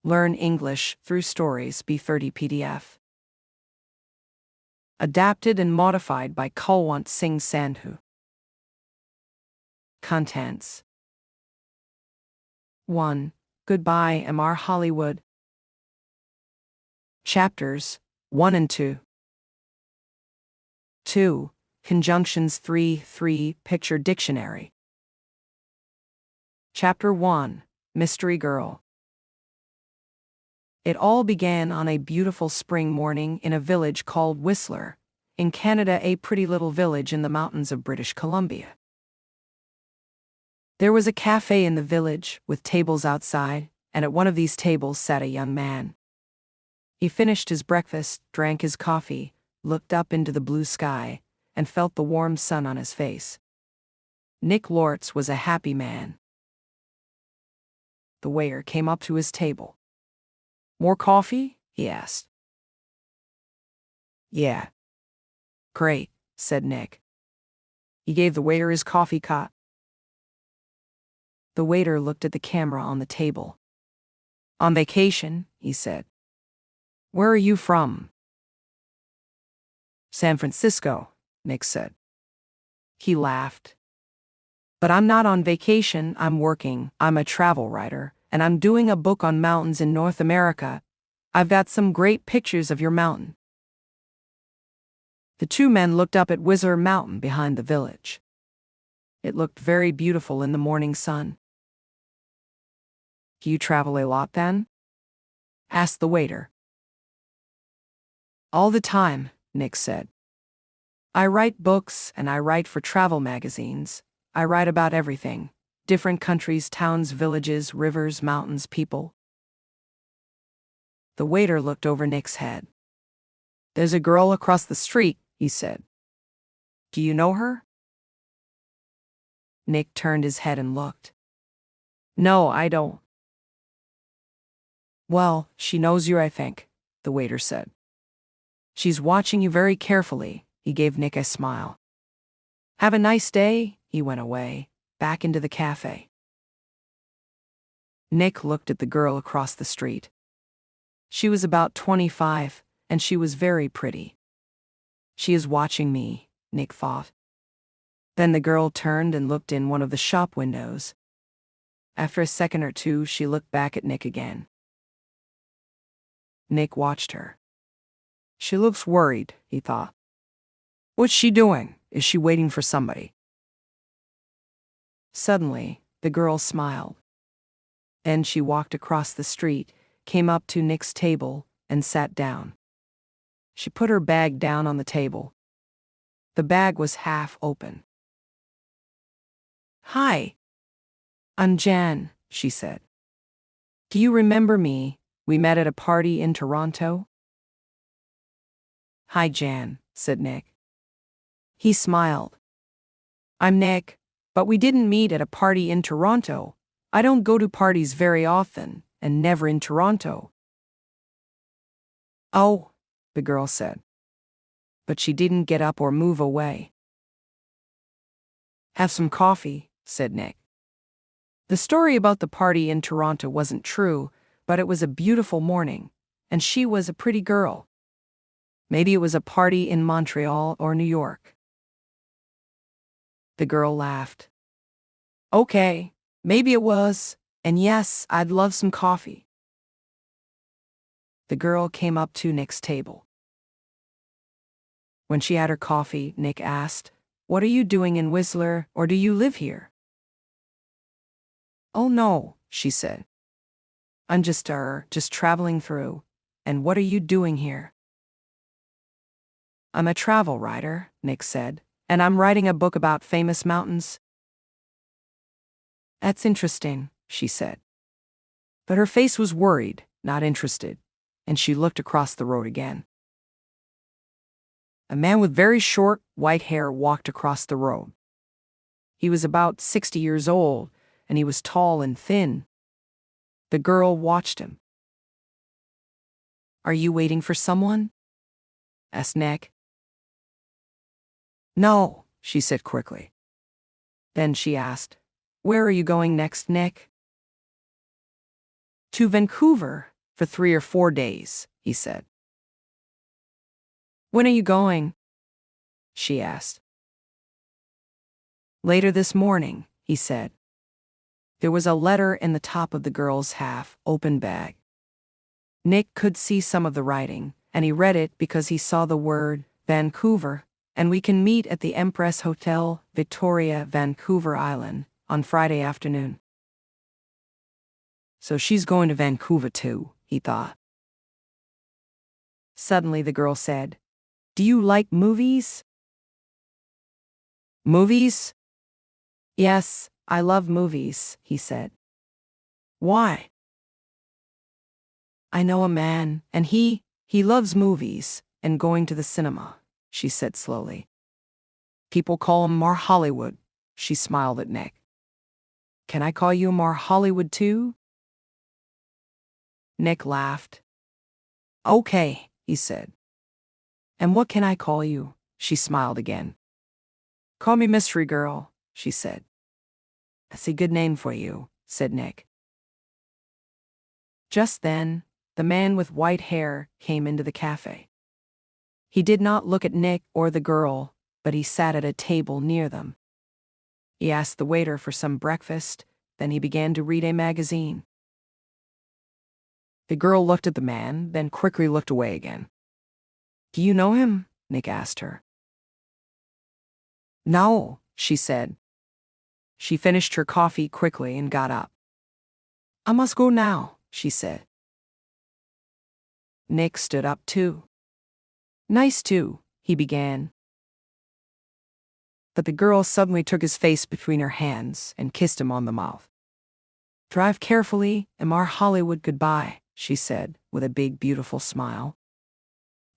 Learn English through stories B30 PDF. Adapted and modified by Kulwant Singh Sandhu. Contents 1. Goodbye, Mr. Hollywood. Chapters 1 and 2. 2. Conjunctions 3 Picture Dictionary. Chapter 1. Mystery Girl. It all began on a beautiful spring morning in a village called Whistler, in Canada, a pretty little village in the mountains of British Columbia. There was a cafe in the village, with tables outside, and at one of these tables sat a young man. He finished his breakfast, drank his coffee, looked up into the blue sky, and felt the warm sun on his face. Nick Lortz was a happy man. The waiter came up to his table. "More coffee?" he asked. "Yeah." "Great," said Nick. He gave the waiter his coffee cup. The waiter looked at the camera on the table. "On vacation," he said. "Where are you from?" "San Francisco," Nick said. He laughed. "But I'm not on vacation, I'm working. I'm a travel writer, and I'm doing a book on mountains in North America. I've got some great pictures of your mountain." The two men looked up at Whistler Mountain behind the village. It looked very beautiful in the morning sun. "Do you travel a lot then?" asked the waiter. "All the time," Nick said. "I write books and I write for travel magazines. I write about everything. Different countries, towns, villages, rivers, mountains, people." The waiter looked over Nick's head. "There's a girl across the street," he said. "Do you know her?" Nick turned his head and looked. "No, I don't." "Well, she knows you, I think," the waiter said. "She's watching you very carefully." He gave Nick a smile. "Have a nice day." He went away, back into the cafe. Nick looked at the girl across the street. She was about 25, and she was very pretty. "She is watching me," Nick thought. Then the girl turned and looked in one of the shop windows. After a second or two, she looked back at Nick again. Nick watched her. "She looks worried," he thought. "What's she doing? Is she waiting for somebody?" Suddenly, the girl smiled. Then she walked across the street, came up to Nick's table, and sat down. She put her bag down on the table. The bag was half open. "Hi. I'm Jan," she said. "Do you remember me? We met at a party in Toronto." "Hi, Jan," said Nick. He smiled. "I'm Nick, but we didn't meet at a party in Toronto. I don't go to parties very often, and never in Toronto." "Oh," the girl said. But she didn't get up or move away. "Have some coffee," said Nick. The story about the party in Toronto wasn't true, but it was a beautiful morning, and she was a pretty girl. Maybe it was a party in Montreal or New York. The girl laughed. "Okay, maybe it was, and yes, I'd love some coffee." The girl came up to Nick's table. When she had her coffee, Nick asked, "What are you doing in Whistler, or do you live here?" "Oh no," she said. I'm just traveling through. And what are you doing here?" "I'm a travel writer," Nick said, "and I'm writing a book about famous mountains." "That's interesting," she said. But her face was worried, not interested, and she looked across the road again. A man with very short, white hair walked across the road. He was about 60 years old, and he was tall and thin. The girl watched him. "Are you waiting for someone?" asked Nick. "No," she said quickly. Then she asked, "Where are you going next, Nick?" "To Vancouver," For 3 or 4 days, he said. When are you going? She asked. Later this morning, he said. There was a letter in the top of the girl's half-open bag. Nick could see some of the writing, and he read it because he saw the word Vancouver, and we can meet at the Empress Hotel, Victoria, Vancouver Island, on Friday afternoon. So she's going to Vancouver too, he thought. Suddenly the girl said, Do you like movies? Movies? Yes, I love movies, he said. Why? I know a man, and he loves movies and going to the cinema, she said slowly. People call him Mar Hollywood, she smiled at Nick. Can I call you Mar Hollywood too? Nick laughed. Okay, he said. And what can I call you? She smiled again. Call me Mystery Girl, she said. That's a good name for you, said Nick. Just then, the man with white hair came into the cafe. He did not look at Nick or the girl, but he sat at a table near them. He asked the waiter for some breakfast, then he began to read a magazine. The girl looked at the man, then quickly looked away again. Do you know him? Nick asked her. No, she said. She finished her coffee quickly and got up. I must go now, she said. Nick stood up too. Nice too, he began. But the girl suddenly took his face between her hands and kissed him on the mouth. Drive carefully, and Mar Hollywood goodbye, she said, with a big, beautiful smile.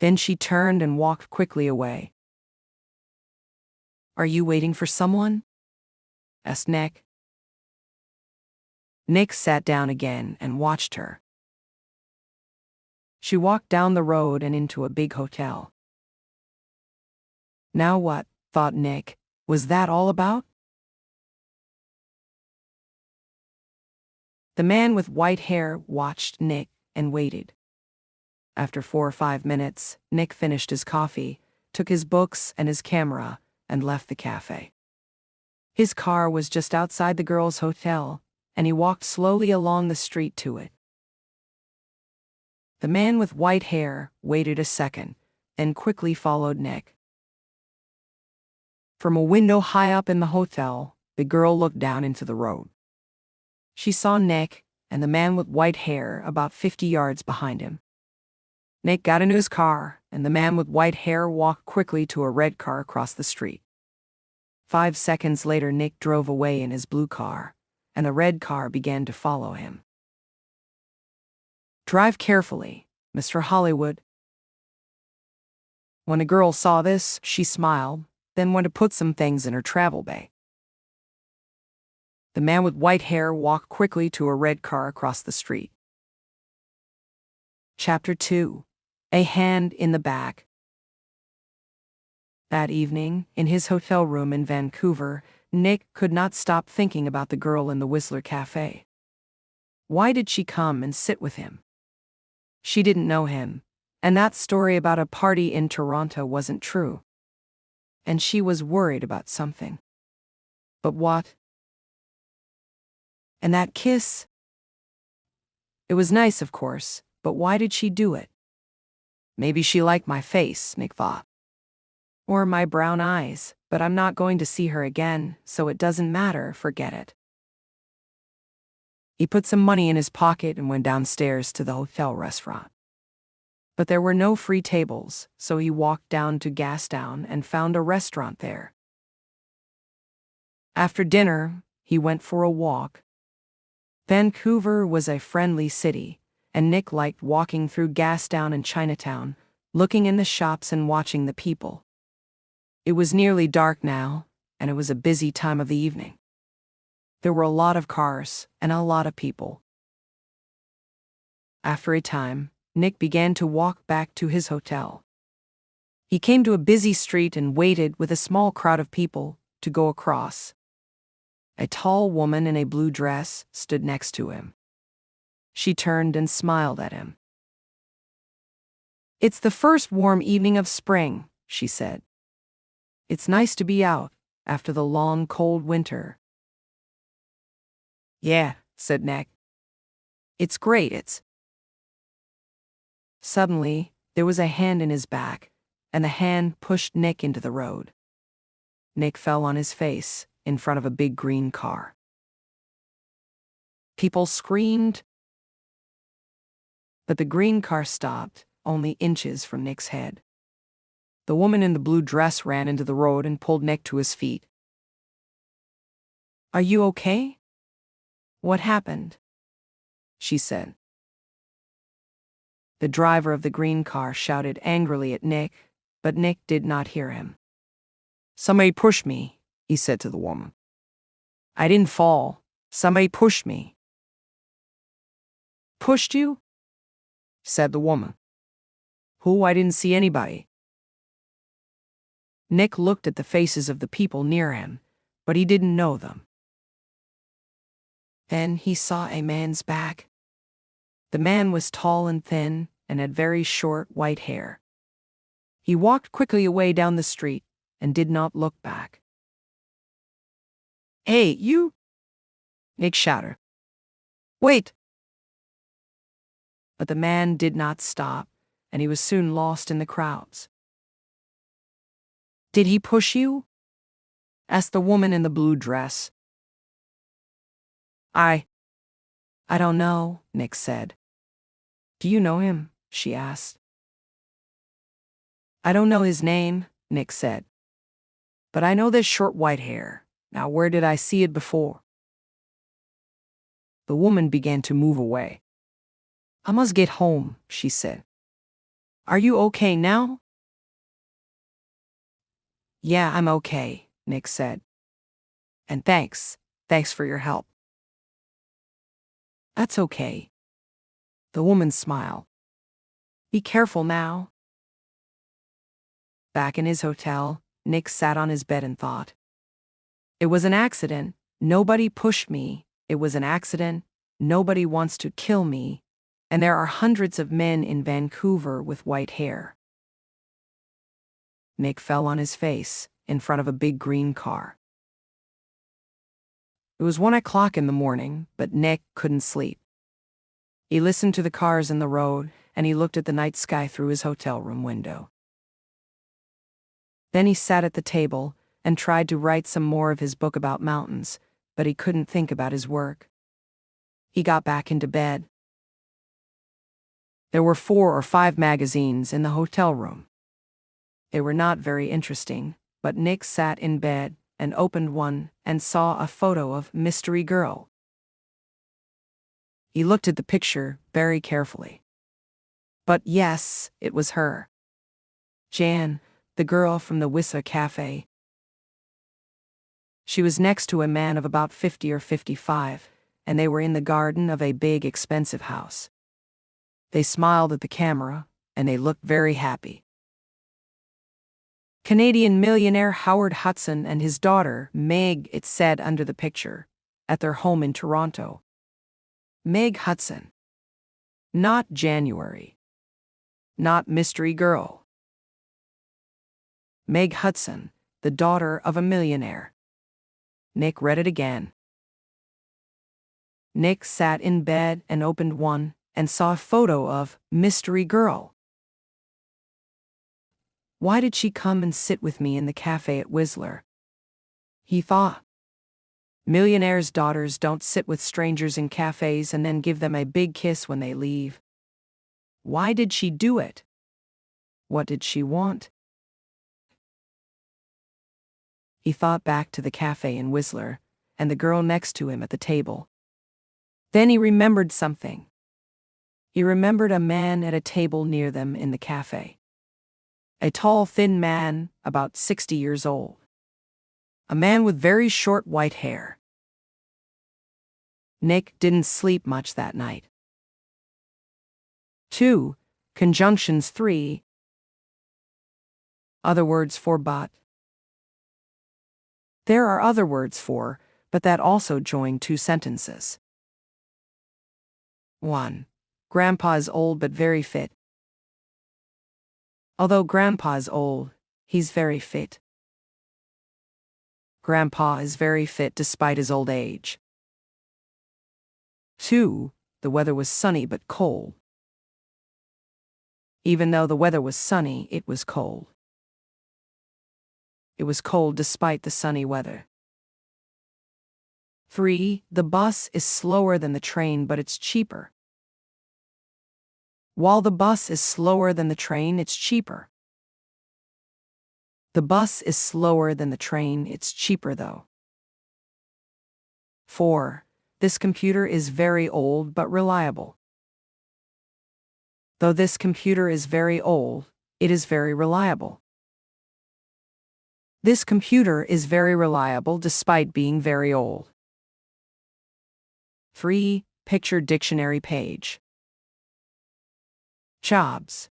Then she turned and walked quickly away. Are you waiting for someone? Asked Nick. Nick sat down again and watched her. She walked down the road and into a big hotel. Now what, thought Nick, was that all about? The man with white hair watched Nick and waited. After 4 or 5 minutes, Nick finished his coffee, took his books and his camera, and left the cafe. His car was just outside the girl's hotel, and he walked slowly along the street to it. The man with white hair waited a second, then quickly followed Nick. From a window high up in the hotel, the girl looked down into the road. She saw Nick and the man with white hair about 50 yards behind him. Nick got into his car, and the man with white hair walked quickly to a red car across the street. 5 seconds later, Nick drove away in his blue car, and the red car began to follow him. Drive carefully, Mr. Hollywood. When the girl saw this, she smiled, then went to put some things in her travel bag. The man with white hair walked quickly to a red car across the street. Chapter 2. A Hand in the Back. That evening, in his hotel room in Vancouver, Nick could not stop thinking about the girl in the Whistler Cafe. Why did she come and sit with him? She didn't know him, and that story about a party in Toronto wasn't true. And she was worried about something. But what? And that kiss? It was nice, of course, but why did she do it? Maybe she liked my face, Nick thought. Or my brown eyes, but I'm not going to see her again, so it doesn't matter, forget it. He put some money in his pocket and went downstairs to the hotel restaurant. But there were no free tables, so he walked down to Gastown and found a restaurant there. After dinner, he went for a walk. Vancouver was a friendly city, and Nick liked walking through Gastown and Chinatown, looking in the shops and watching the people. It was nearly dark now, and it was a busy time of the evening. There were a lot of cars and a lot of people. After a time, Nick began to walk back to his hotel. He came to a busy street and waited with a small crowd of people to go across. A tall woman in a blue dress stood next to him. She turned and smiled at him. "It's the first warm evening of spring," she said. "It's nice to be out after the long, cold winter." "Yeah," said Nick. "It's great, it's—" Suddenly, there was a hand in his back, and the hand pushed Nick into the road. Nick fell on his face in front of a big green car. People screamed, but the green car stopped only inches from Nick's head. The woman in the blue dress ran into the road and pulled Nick to his feet. "Are you okay? What happened?" she said. The driver of the green car shouted angrily at Nick, but Nick did not hear him. "Somebody pushed me," he said to the woman. "I didn't fall. Somebody pushed me." "Pushed you?" said the woman. "Who? I didn't see anybody." Nick looked at the faces of the people near him, but he didn't know them. Then he saw a man's back. The man was tall and thin and had very short white hair. He walked quickly away down the street and did not look back. "Hey, you!" Nick shouted. "Wait!" But the man did not stop, and he was soon lost in the crowds. "Did he push you?" asked the woman in the blue dress. I don't know," Nick said. "Do you know him?" she asked. "I don't know his name," Nick said. "But I know this short white hair. Now, where did I see it before?" The woman began to move away. "I must get home," she said. "Are you okay now?" "Yeah, I'm okay," Nick said. "And thanks for your help." "That's okay." The woman smiled. "Be careful now." Back in his hotel, Nick sat on his bed and thought. It was an accident. Nobody pushed me. It was an accident. Nobody wants to kill me. And there are hundreds of men in Vancouver with white hair. Nick fell on his face in front of a big green car. It was 1 o'clock in the morning, but Nick couldn't sleep. He listened to the cars in the road, and he looked at the night sky through his hotel room window. Then he sat at the table and tried to write some more of his book about mountains, but he couldn't think about his work. He got back into bed. There were 4 or 5 magazines in the hotel room. They were not very interesting, but Nick sat in bed and opened one and saw a photo of Mystery Girl. He looked at the picture very carefully. But yes, it was her. Jan, the girl from the Wissa Cafe. She was next to a man of about 50 or 55, and they were in the garden of a big, expensive house. They smiled at the camera, and they looked very happy. Canadian millionaire Howard Hudson and his daughter, Meg, it said under the picture, at their home in Toronto. Meg Hudson. Not January. Not Mystery Girl. Meg Hudson, the daughter of a millionaire. Nick read it again. Nick sat in bed and opened one and saw a photo of Mystery Girl. Why did she come and sit with me in the cafe at Whistler? He thought. Millionaires' daughters don't sit with strangers in cafes and then give them a big kiss when they leave. Why did she do it? What did she want? He thought back to the cafe in Whistler and the girl next to him at the table. Then he remembered something. He remembered a man at a table near them in the cafe. A tall, thin man, about 60 years old. A man with very short white hair. Nick didn't sleep much that night. 2. Conjunctions 3. Other words for but. There are other words for, but that also join 2 sentences. 1. Grandpa is old but very fit. Although Grandpa is old, he's very fit. Grandpa is very fit despite his old age. 2. The weather was sunny but cold. Even though the weather was sunny, it was cold. It was cold despite the sunny weather. 3. The bus is slower than the train, but it's cheaper. While the bus is slower than the train, it's cheaper. The bus is slower than the train, it's cheaper though. 4. This computer is very old but reliable. Though this computer is very old, it is very reliable. This computer is very reliable despite being very old. 3. Picture dictionary page. Jobs.